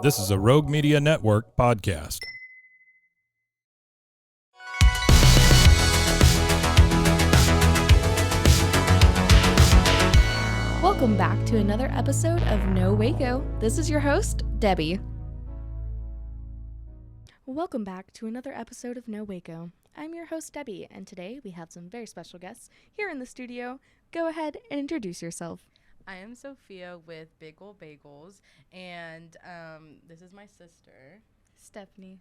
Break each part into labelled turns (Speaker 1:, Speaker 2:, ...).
Speaker 1: This is a Rogue Media Network podcast.
Speaker 2: Welcome back to another episode of No Waco. This is your host, Debbie. Welcome back to another episode of No Waco. I'm your host, Debbie, and today we have some very special guests here in the studio. Go ahead and introduce yourself.
Speaker 3: I am Sophia with Big Goal Bagels, and this is my sister,
Speaker 2: Stephanie.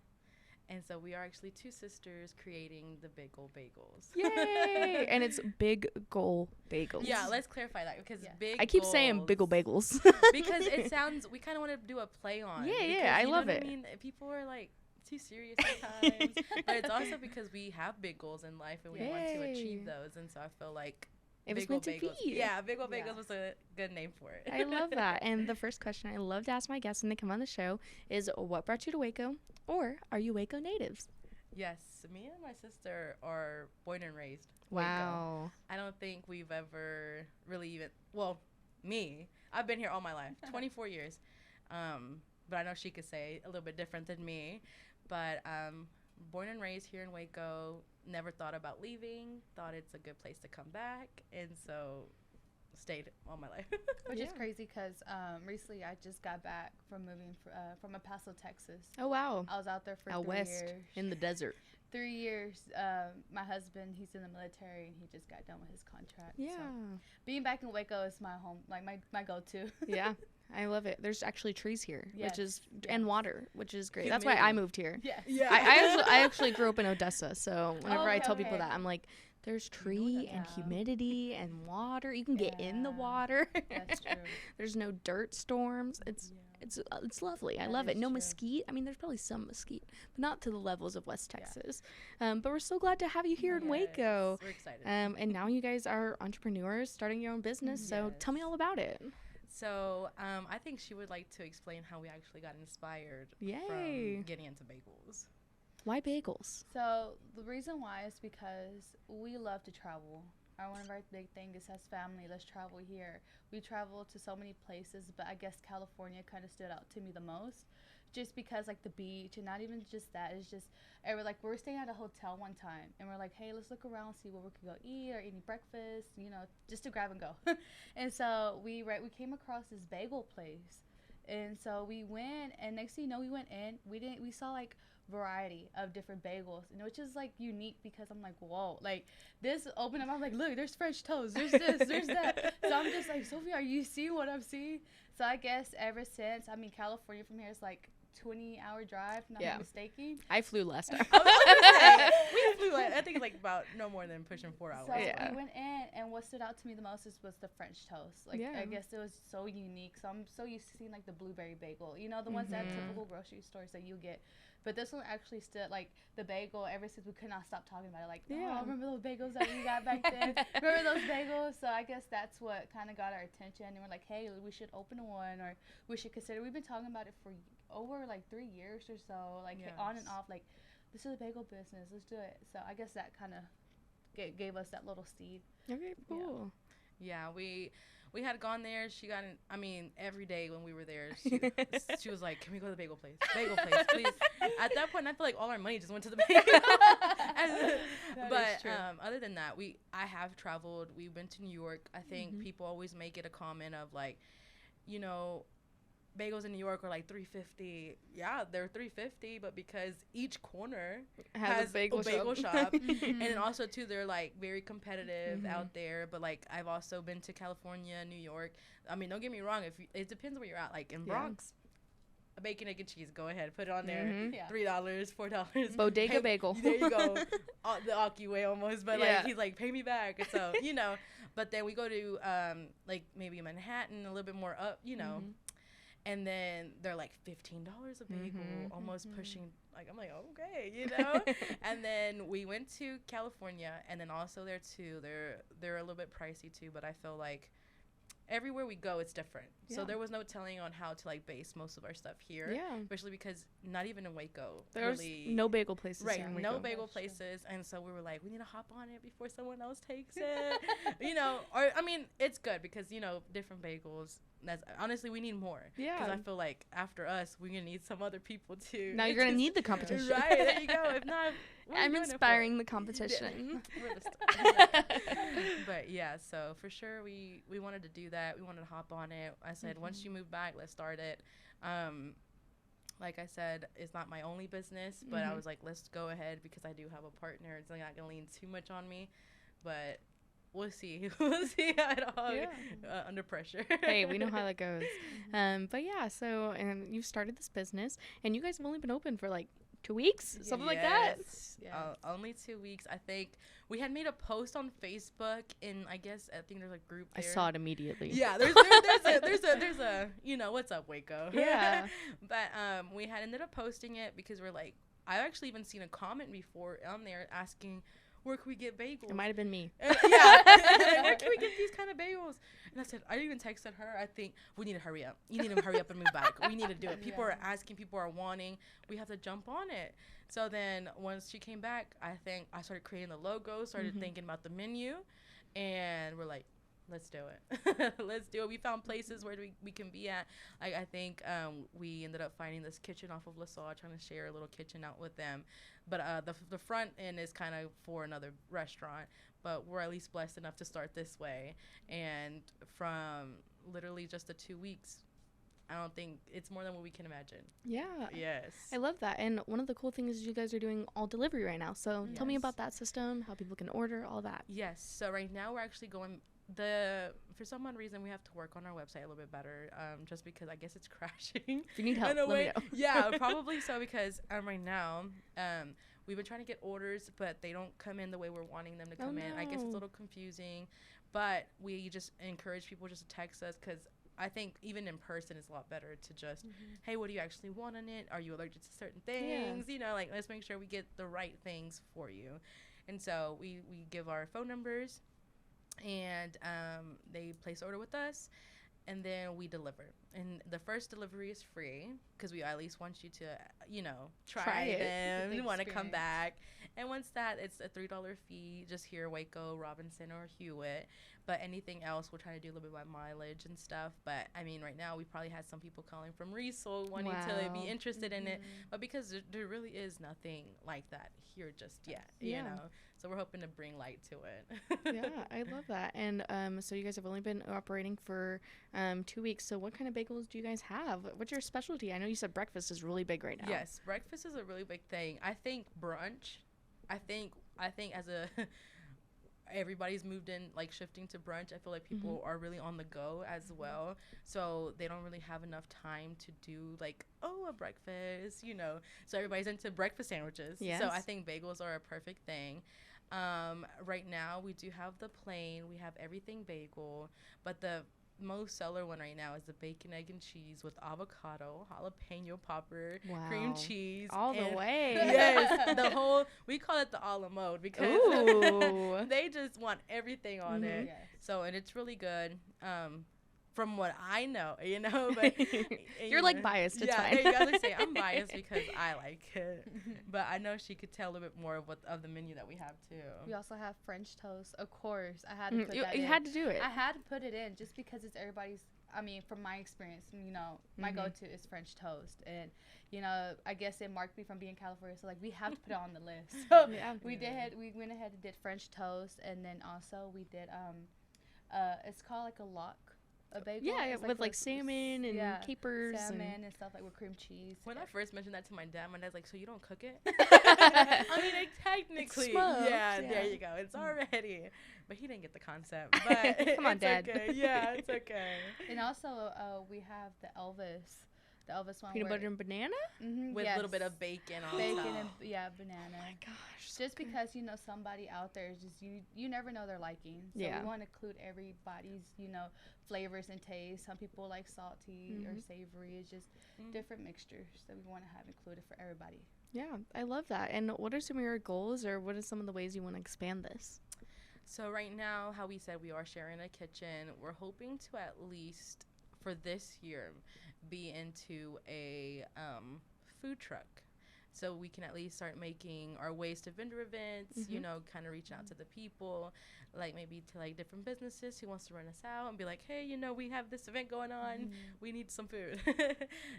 Speaker 3: and so we are actually two sisters creating the Big Goal Bagels.
Speaker 2: Yay! And it's Big Goal Bagels.
Speaker 3: Yeah, let's clarify that because big.
Speaker 2: I keep saying Big Goal Bagels.
Speaker 3: because it sounds. We kind of want to do a play on.
Speaker 2: Yeah, I love it.
Speaker 3: I mean, people are like too serious sometimes, but it's also because we have big goals in life and we want to achieve those, and so I feel like.
Speaker 2: It was meant to be.
Speaker 3: Yeah, Big Goal Bagels was a good name for it.
Speaker 2: I love that. And the first question I love to ask my guests when they come on the show is, what brought you to Waco? Or are you Waco natives?
Speaker 3: Yes, me and my sister are born and raised
Speaker 2: Wow.
Speaker 3: Waco. I don't think we've ever really even, well, me, I've been here all my life, 24 years. But I know she could say a little bit different than me. But born and raised here in Waco, never thought about leaving, thought it's a good place to come back, and so stayed all my life.
Speaker 4: Which is crazy because recently I just got back from moving from El Paso, Texas.
Speaker 2: Oh, wow.
Speaker 4: I was out there for
Speaker 2: Out
Speaker 4: 3
Speaker 2: west
Speaker 4: years.
Speaker 2: in the desert.
Speaker 4: 3 years. My husband, he's in the military, and he just got done with his contract.
Speaker 2: Yeah.
Speaker 4: So being back in Waco is my home, like my go-to.
Speaker 2: Yeah. I love it. There's actually trees here,
Speaker 4: Yes.
Speaker 2: and water, which is great. That's why I moved here.
Speaker 4: Yes.
Speaker 3: Yeah.
Speaker 2: I actually grew up in Odessa, so whenever I tell people
Speaker 4: Okay.
Speaker 2: that, I'm like, there's tree and
Speaker 4: Yeah.
Speaker 2: humidity and water. You can get in the
Speaker 4: Yeah.
Speaker 2: water.
Speaker 4: That's true.
Speaker 2: There's no dirt storms. It's lovely. I
Speaker 4: That
Speaker 2: love it.
Speaker 4: is
Speaker 2: No
Speaker 4: true.
Speaker 2: mesquite. I mean, there's probably some mesquite, but not to the levels of West
Speaker 4: Yeah.
Speaker 2: Texas. But we're so glad to have you here in Waco.
Speaker 3: We're excited.
Speaker 2: And now you guys are entrepreneurs starting your own business. So tell me all about it.
Speaker 3: So I think she would like to explain how we actually got inspired
Speaker 2: Yay.
Speaker 3: from getting into bagels.
Speaker 2: Why bagels?
Speaker 4: So the reason why is because we love to travel. One of our big things is as family, let's travel here. We travel to so many places, but I guess California kind of stood out to me the most, just because like the beach, and not even just that. It's just we were staying at a hotel one time, and we're like, hey, let's look around, see where we could go eat or any breakfast, just to grab and go. And so we came across this bagel place, and so we went, and next thing you know, we went in. We saw like variety of different bagels, and which is like unique because I'm like, whoa, like this opened up. I'm like, look, there's French toast, there's this, there's that. So I'm just like, Sophia, are you seeing what I'm seeing? So I guess ever since, I mean, California from here is like 20-hour drive, if I'm not mistaken.
Speaker 2: I flew last time.
Speaker 3: We flew, I think it's like about no more than pushing 4 hours.
Speaker 4: So
Speaker 2: Yeah.
Speaker 4: we went in, and what stood out to me the most was the French toast. Like,
Speaker 2: Yeah.
Speaker 4: I guess it was so unique. So I'm so used to seeing like the blueberry bagel, the ones that typical grocery stores that you get. But this one actually stood, like, the bagel, ever since we could not stop talking about it. Like,
Speaker 2: Yeah.
Speaker 4: oh, remember those bagels that we got back then? Remember those bagels? So I guess that's what kind of got our attention. And we're like, hey, we should open one, or we should consider. We've been talking about it for over, like, 3 years or so, like, on and off. Like, this is a bagel business. Let's do it. So I guess that kind of gave us that little seed.
Speaker 2: Okay, cool.
Speaker 3: Yeah, we had gone there. She got in, I mean, every day when we were there, she was like, can we go to the bagel place? Bagel place, please. At that point, I feel like all our money just went to the bagel. But other than that, I have traveled. We went to New York. I think people always make it a comment of like, bagels in New York are like $3.50. Yeah, they're $3.50, but because each corner has a bagel shop. And then also too, they're like very competitive out there. But like I've also been to California, New York. I mean, don't get me wrong. It depends where you're at. Like in Bronx, a bacon, egg, and cheese. Go ahead, put it on there. $3, $4.
Speaker 2: Bodega bagel.
Speaker 3: There you go. The Aki way almost, but like he's like, pay me back. And so But then we go to like maybe Manhattan, a little bit more up, And then they're like $15 a bagel, almost pushing. Like I'm like, okay, And then we went to California, and then also there too. They're a little bit pricey too, but I feel like everywhere we go, it's different.
Speaker 2: Yeah.
Speaker 3: So there was no telling on how to like base most of our stuff here.
Speaker 2: Yeah.
Speaker 3: Especially because not even in Waco.
Speaker 2: There's
Speaker 3: really,
Speaker 2: no bagel places here in Waco.
Speaker 3: no bagel places. And so we were like, we need to hop on it before someone else takes it. Or I mean, it's good because, different bagels that's honestly, we need more.
Speaker 2: Yeah.
Speaker 3: Because I feel like after us, we're going to need some other people too.
Speaker 2: Now you're going to need the competition.
Speaker 3: Right, there you go. If not,
Speaker 2: I'm inspiring the competition.
Speaker 3: But yeah, so for sure we wanted to do that. We wanted to hop on it. I said, once you move back, let's start it. Like I said, it's not my only business, but I was like, let's go ahead because I do have a partner. It's not going to lean too much on me, but we'll see. We'll see how it all under pressure.
Speaker 2: Hey, we know how that goes. But yeah, so you've started this business, and you guys have only been open for like 2 weeks, something like that.
Speaker 3: Only 2 weeks. I think we had made a post on Facebook, and I think there's a group there.
Speaker 2: I saw it immediately.
Speaker 3: Yeah, there's a what's up, Waco.
Speaker 2: Yeah.
Speaker 3: But we had ended up posting it because we're like, I actually even seen a comment before on there asking, where can we get bagels?
Speaker 2: It might have been me.
Speaker 3: Where can we get these kind of bagels? And I said, I even texted her, I think, we need to hurry up. You need to hurry up and move back. We need to do it. People are asking, people are wanting. We have to jump on it. So then once she came back, I think I started creating the logo, started thinking about the menu, and we're like, let's do it. Let's do it. We found places where we can be at. I think we ended up finding this kitchen off of LaSalle, trying to share a little kitchen out with them. But the front end is kind of for another restaurant. But we're at least blessed enough to start this way. And from literally just the 2 weeks, I don't think it's more than what we can imagine.
Speaker 2: Yeah.
Speaker 3: Yes.
Speaker 2: I love that. And one of the cool things is you guys are doing all delivery right now. So tell me about that system, how people can order, all that.
Speaker 3: Yes. So right now we're actually going for some odd reason we have to work on our website a little bit better, just because I guess it's crashing.
Speaker 2: If you need help, let me know.
Speaker 3: Yeah, probably so, because right now we've been trying to get orders, but they don't come in the way we're wanting them to come in. I guess it's a little confusing, but we just encourage people just to text us, because I think even in person it's a lot better to just, hey, what do you actually want in it? Are you allergic to certain things? Like, let's make sure we get the right things for you. And so we give our phone numbers, and they place order with us, and then we deliver. And the first delivery is free, because we at least want you to, try them. You want to come back. And once that, it's a $3 fee, just here, Waco, Robinson, or Hewitt. But anything else, we'll try to do a little bit by mileage and stuff. But, I mean, right now, we probably had some people calling from Riesel wanting to be interested in it. But because there really is nothing like that here just yet, you know. So we're hoping to bring light to it.
Speaker 2: Yeah, I love that. And so you guys have only been operating for 2 weeks. So what kind of bagels do you guys have? What's your specialty? I know you said breakfast is really big right now.
Speaker 3: Yes, breakfast is a really big thing. I think brunch. I think as everybody's moved in, like, shifting to brunch. I feel like people are really on the go as well. So they don't really have enough time to do, like, a breakfast, So everybody's into breakfast sandwiches.
Speaker 2: Yes.
Speaker 3: So I think bagels are a perfect thing. Right now we do have the plain. We have everything bagel. But the most seller one right now is the bacon, egg, and cheese with avocado, jalapeno popper, cream cheese.
Speaker 2: All the way.
Speaker 3: Yes. We call it the a la mode, because they just want everything on it. Yes. So, and it's really good. From what I know, but
Speaker 2: you're like biased. It's fine.
Speaker 3: Yeah, you gotta say I'm biased because I like it, but I know she could tell a little bit more of the menu that we have too.
Speaker 4: We also have French toast, of course. I had to put that in.
Speaker 2: You had to do it.
Speaker 4: I had to put it in just because it's everybody's. I mean, from my experience, my go-to is French toast, and I guess it marked me from being in California, so like we have to put it on the list. So we went ahead and did French toast, and then also we did it's called like a lock. A bagel.
Speaker 2: Yeah, with like salmon and capers.
Speaker 4: Salmon and stuff, like with cream cheese.
Speaker 3: When I first mentioned that to my dad's like, so you don't cook it? I mean, technically. Yeah, there you go. It's already. But he didn't get the concept. But
Speaker 2: come on, Dad.
Speaker 3: Okay. Yeah, it's okay.
Speaker 4: And also, we have the Elvis. The Elvis one.
Speaker 2: Peanut butter and banana?
Speaker 3: With a little bit of bacon on
Speaker 4: bacon
Speaker 3: top.
Speaker 4: And banana.
Speaker 2: Oh my gosh.
Speaker 4: Just because, somebody out there is just, you never know their likings. So we want to include everybody's, flavors and tastes. Some people like salty or savory. It's just different mixtures that we want to have included for everybody.
Speaker 2: Yeah, I love that. And what are some of your goals, or what are some of the ways you want to expand this?
Speaker 3: So right now, how we said we are sharing a kitchen, we're hoping to at least for this year be into a food truck. so we can at least start making our ways to vendor events, you know, kind of reaching out to the people, like maybe to like different businesses who wants to rent us out and be like, hey, you know, we have this event going on, we need some food.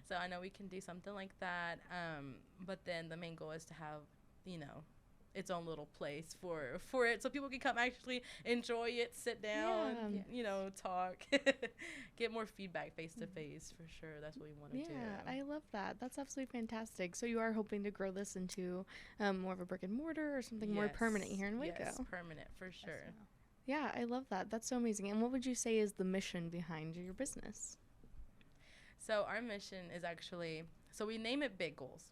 Speaker 3: So I know we can do something like that. But then the main goal is to have, you know, its own little place for it, so people can come actually enjoy it, sit down, you know, talk, get more feedback face to face, for sure. That's what we want to do.
Speaker 2: Yeah, I love that. That's absolutely fantastic. So you are hoping to grow this into more of a brick and mortar or something more permanent here in Waco?
Speaker 3: Yes, permanent, for sure.
Speaker 2: Yeah, I love that. That's so amazing. And what would you say is the mission behind your business?
Speaker 3: So our mission is actually, so we name it Big Goals,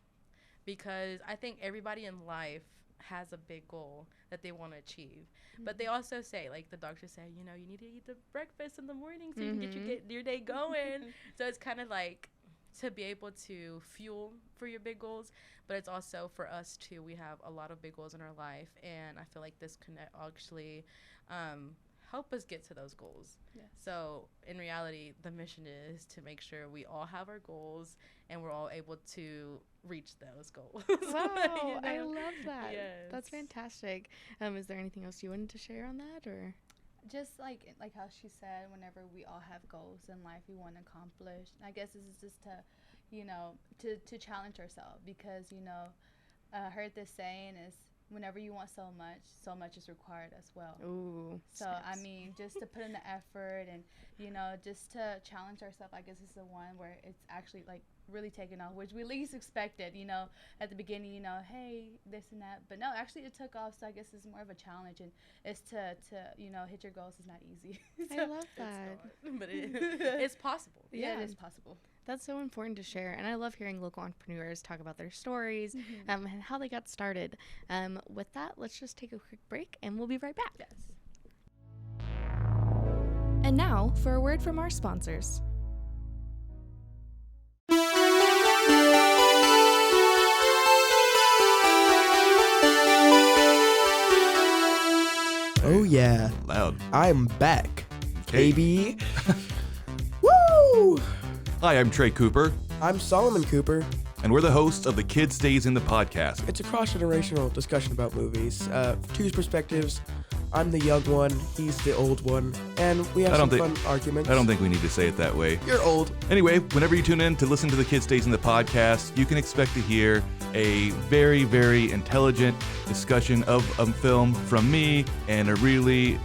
Speaker 3: because I think everybody in life has a big goal that they want to achieve. But they also say, like the doctors say, you know, you need to eat the breakfast in the morning so you can get your day going. So it's kind of like to be able to fuel for your big goals, but it's also for us too. We have a lot of big goals in our life, and I feel like this can actually help us get to those goals. Yes. So in reality, the mission is to make sure we all have our goals and we're all able to reach those goals.
Speaker 2: Wow,
Speaker 3: You know?
Speaker 2: I love that.
Speaker 3: Yes.
Speaker 2: That's fantastic. Is there anything else you wanted to share on that, or?
Speaker 4: Just like how she said, whenever we all have goals in life we want to accomplish. I guess this is just to, you know, to challenge ourselves, because, you know, I heard this saying is, whenever you want so much is required as well.
Speaker 2: Ooh.
Speaker 4: So, I mean, just to put in the effort and, you know, just to challenge ourselves, I guess is the one where it's actually, like, really taken off, which we least expected, you know, at the beginning, you know, hey, this and that. But no, actually it took off, so I guess it's more of a challenge, and it's to you know, hit your goals is not easy.
Speaker 2: I love that.
Speaker 3: But it's possible.
Speaker 4: Yeah, it is possible.
Speaker 2: That's so important to share, and I love hearing local entrepreneurs talk about their stories and how they got started. With that, let's just take a quick break, and we'll be right back.
Speaker 4: Yes.
Speaker 2: And now for a word from our sponsors.
Speaker 5: Oh yeah,
Speaker 1: Loud.
Speaker 5: I'm back,
Speaker 1: Okay.
Speaker 5: baby. Woo!
Speaker 1: Hi, I'm Trey Cooper,
Speaker 5: I'm Solomon Cooper.
Speaker 1: and we're the hosts of the Kid Stays in the podcast.
Speaker 5: It's a cross-generational discussion about movies. Two perspectives. I'm the young one, he's the old one, and we have
Speaker 1: I
Speaker 5: some
Speaker 1: don't
Speaker 5: fun arguments.
Speaker 1: I don't think we need to say it that way.
Speaker 5: You're old.
Speaker 1: Anyway, whenever you tune in to listen to the Kid Stays in the podcast, you can expect to hear a very, very intelligent discussion of a film from me, and a really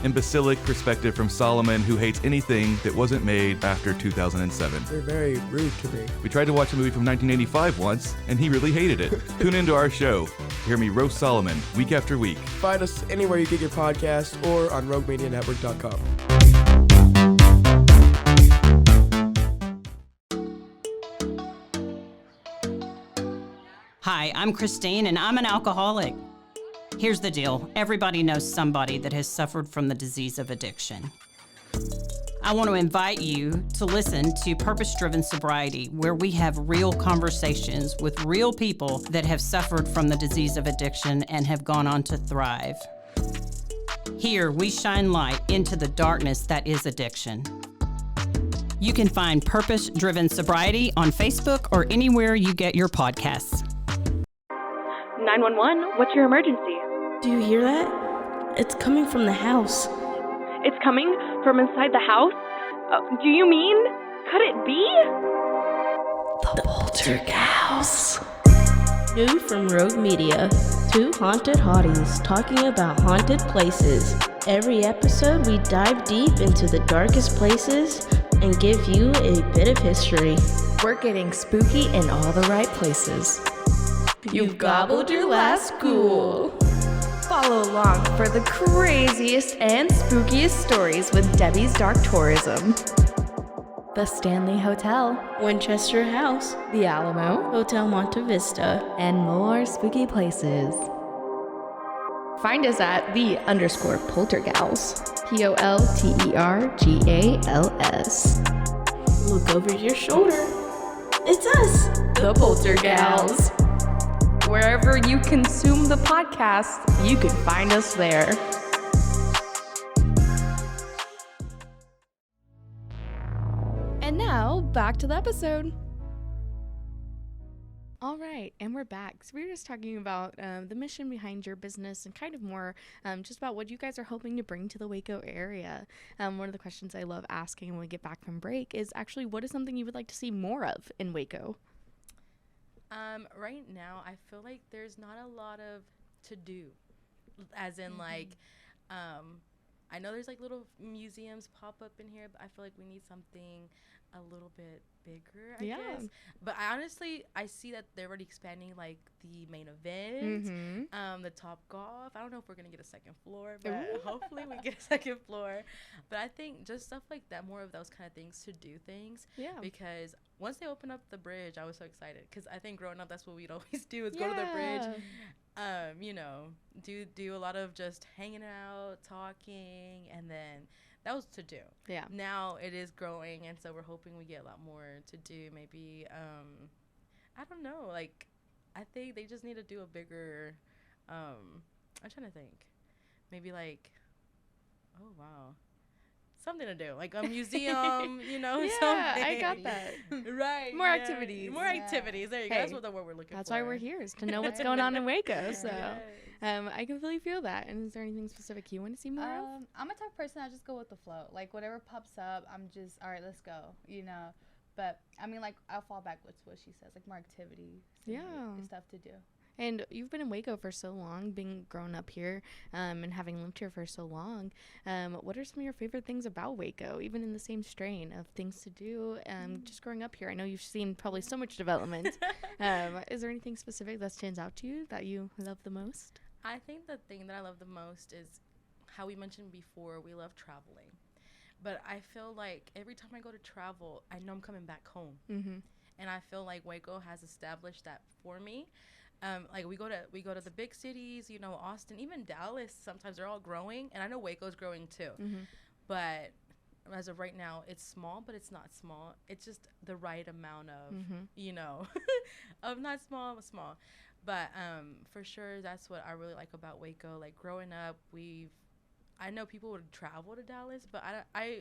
Speaker 1: imbecilic perspective from Solomon, who hates anything that wasn't made after 2007.
Speaker 5: They're very rude to me.
Speaker 1: We tried to watch a movie from 1985 once, and he really hated it. Tune into our show. Hear me roast Solomon week after week.
Speaker 5: Find us anywhere you get your podcast or on roguemedianetwork.com.
Speaker 6: Hi, I'm Christine, and I'm an alcoholic. Here's the deal. Everybody knows somebody that has suffered from the disease of addiction. I want to invite you to listen to Purpose-Driven Sobriety, where we have real conversations with real people that have suffered from the disease of addiction and have gone on to thrive. Here, we shine light into the darkness that is addiction. You can find Purpose-Driven Sobriety on Facebook or anywhere you get your podcasts.
Speaker 7: 911, what's your emergency?
Speaker 8: Do you hear that? It's coming from the house.
Speaker 7: It's coming from inside the house? Do you mean? Could it be?
Speaker 8: The Poltergeist. New from Rogue Media. Two haunted hotties talking about haunted places. Every episode, we dive deep into the darkest places and give you a bit of history.
Speaker 9: We're getting spooky in all the right places.
Speaker 8: You've gobbled your last ghoul.
Speaker 9: Follow along for the craziest and spookiest stories with Debbie's Dark Tourism. The Stanley Hotel,
Speaker 8: Winchester House,
Speaker 9: The Alamo,
Speaker 8: Hotel Monte Vista,
Speaker 9: and more spooky places. Find us at _Poltergals. POLTERGALS.
Speaker 8: Look over your shoulder. It's us,
Speaker 9: The Poltergals. Wherever you consume the podcast, you can find us there.
Speaker 2: And now, back to the episode. All right, and we're back. So we were just talking about the mission behind your business and kind of more just about what you guys are hoping to bring to the Waco area. One of the questions I love asking when we get back from break is actually, what is something you would like to see more of in Waco?
Speaker 3: Right now, I feel like there's not a lot of to do, as in like, I know there's like little museums pop up in here, but I feel like we need something a little bit bigger, I guess. But I see that they're already expanding like the main event, the Top Golf. I don't know if we're gonna get a second floor, but hopefully we get a second floor. But I think just stuff like that, more of those kind of things to do things. Yeah. Because once they open up the bridge, I was so excited because I think growing up that's what we'd always do is go to the bridge. You know, do a lot of just hanging out, talking, and then that was to do. Yeah. Now it is growing, and so we're hoping we get a lot more to do. Maybe, I don't know. Like, I think they just need to do a bigger. I'm trying to think. Maybe like, oh wow, something to do, like a museum. You know, something.
Speaker 2: I got that.
Speaker 3: Right.
Speaker 2: More activities.
Speaker 3: More activities. There you go. That's what the word we're looking for.
Speaker 2: That's why we're here, is to know what's going on in Waco. So. I completely feel that. And is there anything specific you want to see more of?
Speaker 4: I'm a type of person, I just go with the flow. Like, whatever pops up, I'm just, all right, let's go, you know. But, I mean, like, I'll fall back with what she says, like, more activities. And stuff to do.
Speaker 2: And you've been in Waco for so long, being grown up here, and having lived here for so long. What are some of your favorite things about Waco, even in the same strain of things to do, just growing up here? I know you've seen probably so much development. Is there anything specific that stands out to you that you love the most?
Speaker 3: I think the thing that I love the most is how we mentioned before, we love traveling. But I feel like every time I go to travel, I know I'm coming back home. And I feel like Waco has established that for me. Like we go to the big cities, you know, Austin, even Dallas, sometimes they're all growing. And I know Waco's growing too. But as of right now, it's small, but it's not small. It's just the right amount of, you know, of not small, but small. But for sure, that's what I really like about Waco. Like growing up, I know people would travel to Dallas, but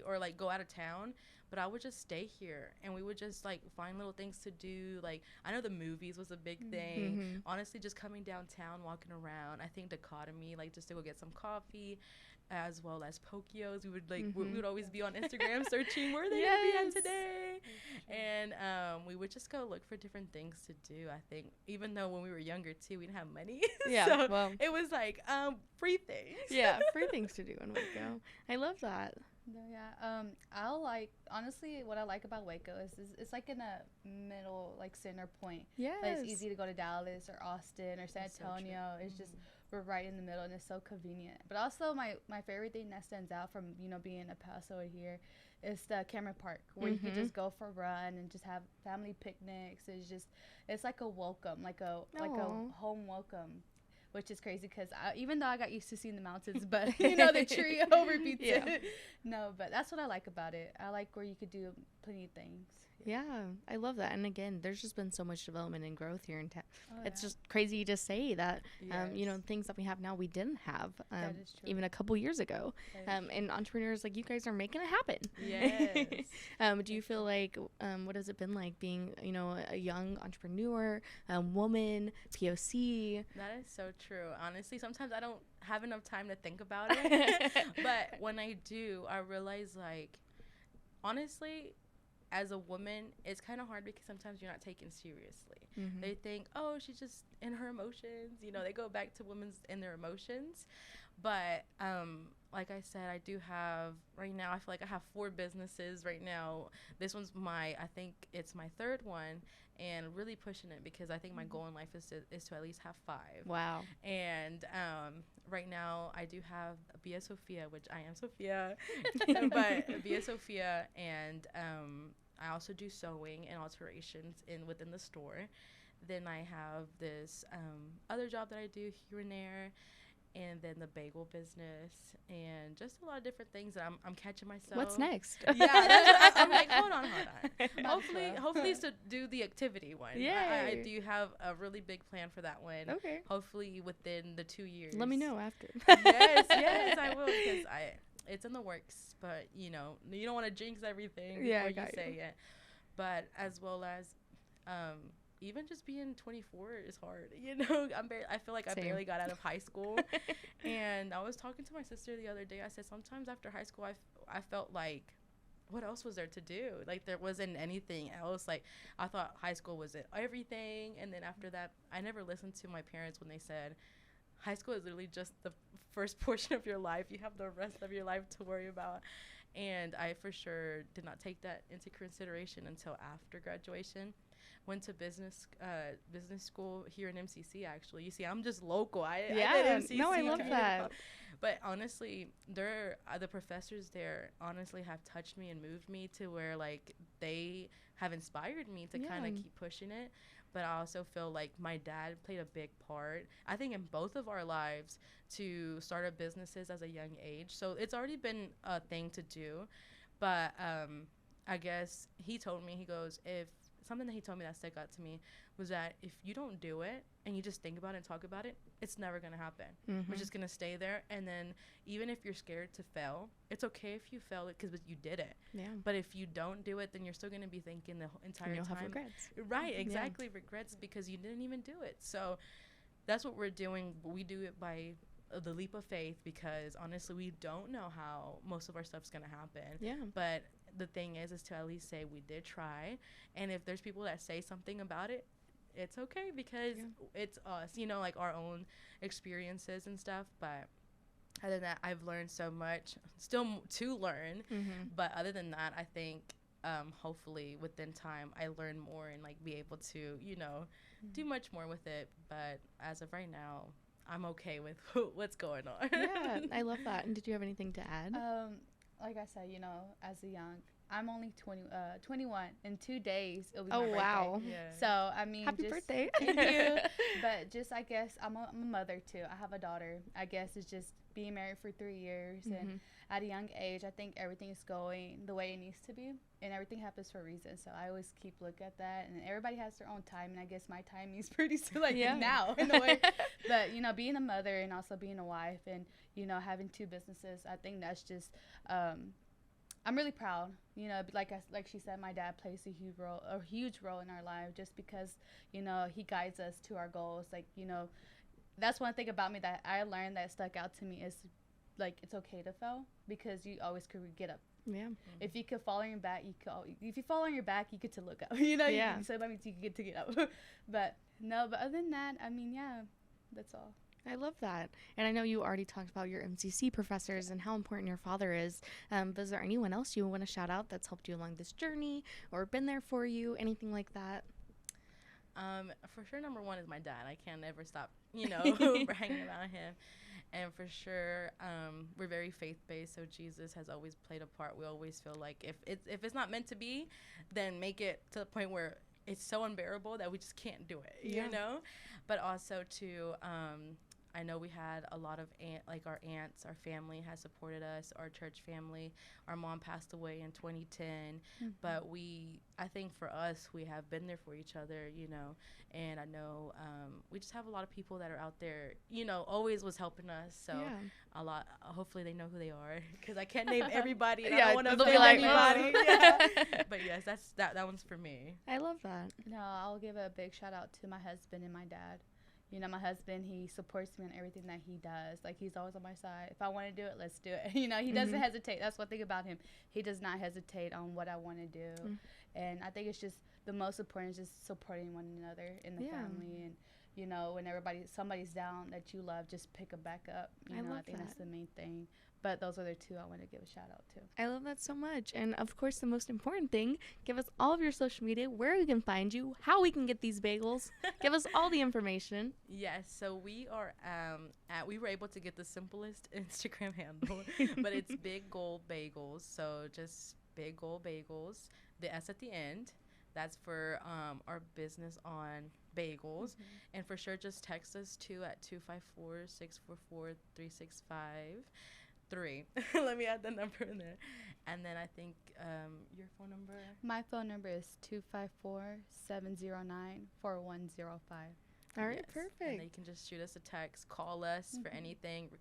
Speaker 3: or like go out of town, but I would just stay here and we would just like find little things to do. Like I know the movies was a big thing. Honestly, just coming downtown, walking around. I think Dichotomy, like just to go get some coffee, as well as Pokios. We would like we would always be on Instagram searching where they gonna be at today, and we would just go look for different things to do. I think even though when we were younger too, we didn't have money, so well, it was like free things.
Speaker 2: Free things to do in Waco. I love that.
Speaker 4: Honestly, what I like about Waco is it's like in a middle, like center point.
Speaker 2: Yes.
Speaker 4: But it's easy to go to Dallas or Austin or San Antonio. So it's just, we're right in the middle and it's so convenient. But also my favorite thing that stands out from, you know, being a Paso here is the Cameron Park, where you can just go for a run and just have family picnics. It's like a welcome, like a home welcome. Which is crazy because even though I got used to seeing the mountains, but, you know, the tree overbeats it. No, but that's what I like about it. I like where you could do plenty of things.
Speaker 2: Yeah, I love that. And again, there's just been so much development and growth here in town. It's just crazy to say that, you know, things that we have now we didn't have even a couple years ago. And entrepreneurs like you guys are making it happen.
Speaker 3: Yes.
Speaker 2: Do you feel like, what has it been like being, you know, a young entrepreneur, woman, POC?
Speaker 3: That is so true. Honestly, sometimes I don't have enough time to think about it. But when I do, I realize, like, honestly, as a woman, it's kind of hard because sometimes you're not taken seriously. They think, oh, she's just in her emotions. You know, they go back to women's in their emotions. But like I said, I do have, right now, I feel like I have 4 businesses right now. This one's I think it's my 3rd one, and really pushing it because I think my goal in life is to at least have 5.
Speaker 2: Wow.
Speaker 3: And right now I do have Bia Sophia, which I am Sophia, but Bia Sophia, and I also do sewing and alterations within the store. Then I have this other job that I do here and there, and then the bagel business, and just a lot of different things that I'm catching myself.
Speaker 2: What's next?
Speaker 3: Yeah, that's I'm like, hold on. Hopefully it's to do the activity one.
Speaker 2: Yeah,
Speaker 3: I do have a really big plan for that one.
Speaker 2: Okay.
Speaker 3: Hopefully within the 2 years.
Speaker 2: Let me know after.
Speaker 3: yes, I will, because it's in the works, but you know, you don't want to jinx everything before you say it. But as well as even just being 24 is hard. You know, I feel like I barely got out of high school. And I was talking to my sister the other day. I said sometimes after high school, I felt like, what else was there to do? Like, there wasn't anything else. Like, I thought high school was everything. And then after that, I never listened to my parents when they said, high school is literally just the first portion of your life. You have the rest of your life to worry about. And I for sure did not take that into consideration until after graduation. Went to business school here in MCC, actually. You see, I'm just local. I did MCC.
Speaker 2: No, I love that.
Speaker 3: But honestly, the professors there honestly have touched me and moved me to where, like, they have inspired me to kind of keep pushing it. But I also feel like my dad played a big part, I think, in both of our lives to start up businesses as a young age. So it's already been a thing to do. But I guess he told me, he goes, something that he told me that stuck out to me was that if you don't do it and you just think about it and talk about it, it's never going to happen. We're just going to stay there. And then even if you're scared to fail, it's okay if you fail it because you did it. Yeah. But if you don't do it, then you're still going to be thinking the entire time. You'll have regrets. Right, exactly. Yeah. Regrets because you didn't even do it. So that's what we're doing. We do it by the leap of faith because honestly, we don't know how most of our stuff's going to happen. Yeah. But the thing is to at least say we did try. And if there's people that say something about it, it's okay because it's us, you know, like our own experiences and stuff. But other than that, I've learned so much, still to learn. But other than that, I think hopefully within time I learn more and like be able to, you know, do much more with it. But as of right now, I'm okay with what's going on.
Speaker 2: Yeah, I love that. And did you have anything to add?
Speaker 4: Like I said, you know, as a young, I'm only 21. In 2 days, it'll be
Speaker 2: my
Speaker 4: birthday.
Speaker 2: Oh, wow.
Speaker 3: Yeah.
Speaker 4: So, I mean,
Speaker 2: happy birthday.
Speaker 4: Thank you. But just, I guess, I'm a mother, too. I have a daughter. I guess it's just being married for 3 years. And at a young age, I think everything is going the way it needs to be. And everything happens for a reason. So, I always keep looking at that. And everybody has their own time. And I guess my timing is pretty soon, like now, in a way. But, you know, being a mother and also being a wife and, you know, having 2 businesses, I think that's just I'm really proud. You know, like she said, my dad plays a huge role in our life just because, you know, he guides us to our goals. Like, you know, that's one thing about me that I learned that stuck out to me is, like, it's okay to fail because you always could get up. Yeah. If you could fall on your back, if you fall on your back, you get to look up. You know, so that means you get to get up. But other than that, I mean, yeah, that's all.
Speaker 2: I love that. And I know you already talked about your MCC professors and how important your father is. But is there anyone else you want to shout out that's helped you along this journey or been there for you, anything like that?
Speaker 3: For sure, number one is my dad. I can't ever stop, you know, bragging about him. And for sure, we're very faith-based, so Jesus has always played a part. We always feel like if it's not meant to be, then make it to the point where it's so unbearable that we just can't do it, you know? But also, too, I know we had a lot of our aunts, our family has supported us, our church family. Our mom passed away in 2010, but I think for us, we have been there for each other, you know, and I know we just have a lot of people that are out there, you know, always was helping us, so hopefully they know who they are, because I can't name everybody, and I don't want to offend anybody. But yes, that one's for me.
Speaker 2: I love that.
Speaker 4: No, I'll give a big shout out to my husband and my dad. You know, my husband, he supports me in everything that he does. Like, he's always on my side. If I want to do it, let's do it. You know, he doesn't hesitate. That's one thing about him. He does not hesitate on what I want to do. And I think it's just the most important is just supporting one another in the family. And, you know, when somebody's down that you love, just pick them back up. You know, I think that's the main thing. But those are the 2 I want to give a shout out to.
Speaker 2: I love that so much. And of course, the most important thing, give us all of your social media, where we can find you, how we can get these bagels. Give us all the information.
Speaker 3: Yes, so we are we were able to get the simplest Instagram handle, but it's Big Goal Bagels. So just Big Goal Bagels, the S at the end. That's for our business on bagels. And for sure, just text us too at 254-644-3653. Let me add the number in there. And then I think your phone number?
Speaker 4: My phone number is 254-709-4105.
Speaker 2: All right, perfect.
Speaker 3: And they can just shoot us a text, call us for anything,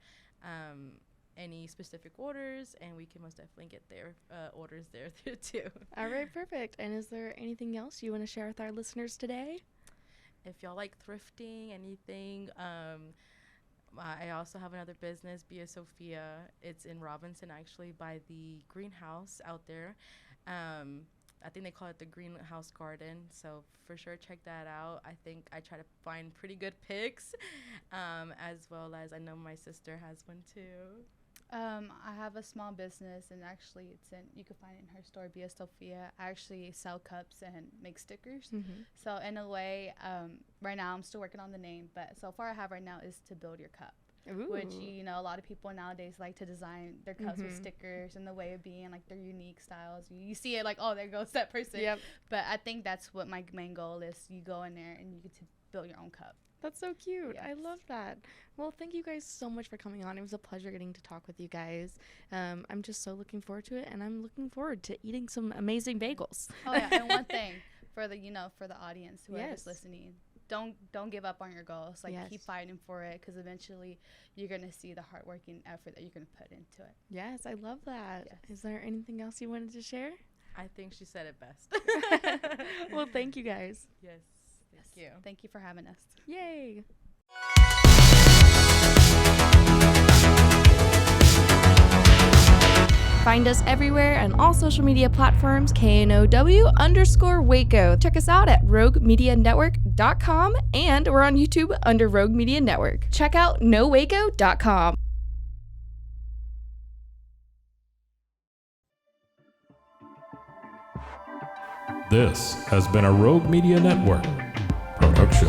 Speaker 3: any specific orders, and we can most definitely get their orders there too.
Speaker 2: All right, perfect. And is there anything else you want to share with our listeners today?
Speaker 3: if y'all like thrifting, anything, I also have another business, Bia Sophia. It's in Robinson, actually, by the greenhouse out there. I think they call it the greenhouse garden. So for sure, check that out. I think I try to find pretty good pics, as well as I know my sister has one too.
Speaker 4: I have a small business, and actually you can find it in her store, Bia Sophia. I actually sell cups and make stickers. So in a way, right now I'm still working on the name, but so far I have right now is to build your cup.
Speaker 2: Ooh.
Speaker 4: Which, you know, a lot of people nowadays like to design their cups with stickers and the way of being, like, their unique styles. You see it like, oh, there goes that person.
Speaker 2: Yep.
Speaker 4: But I think that's what my main goal is. You go in there and you get to build your own cup.
Speaker 2: That's so cute.
Speaker 4: Yes.
Speaker 2: I love that. Well, thank you guys so much for coming on. It was a pleasure getting to talk with you guys. I'm just so looking forward to it, and I'm looking forward to eating some amazing bagels.
Speaker 4: Oh yeah, and one thing for the for the audience whoever's
Speaker 2: Yes.
Speaker 4: listening, don't give up on your goals. Like,
Speaker 2: Yes.
Speaker 4: keep fighting for it, because eventually you're gonna see the hard work and effort that you're gonna put into it.
Speaker 2: Yes, I love that.
Speaker 4: Yes.
Speaker 2: Is there anything else you wanted to share?
Speaker 3: I think she said it best.
Speaker 2: Well, thank you guys.
Speaker 3: Yes. Thank you.
Speaker 4: Thank you for having us.
Speaker 2: Yay. Find us everywhere on all social media platforms, KNOW_Waco. Check us out at roguemedianetwork.com, and we're on YouTube under Rogue Media Network. Check out nowaco.com.
Speaker 10: This has been a Rogue Media Network production.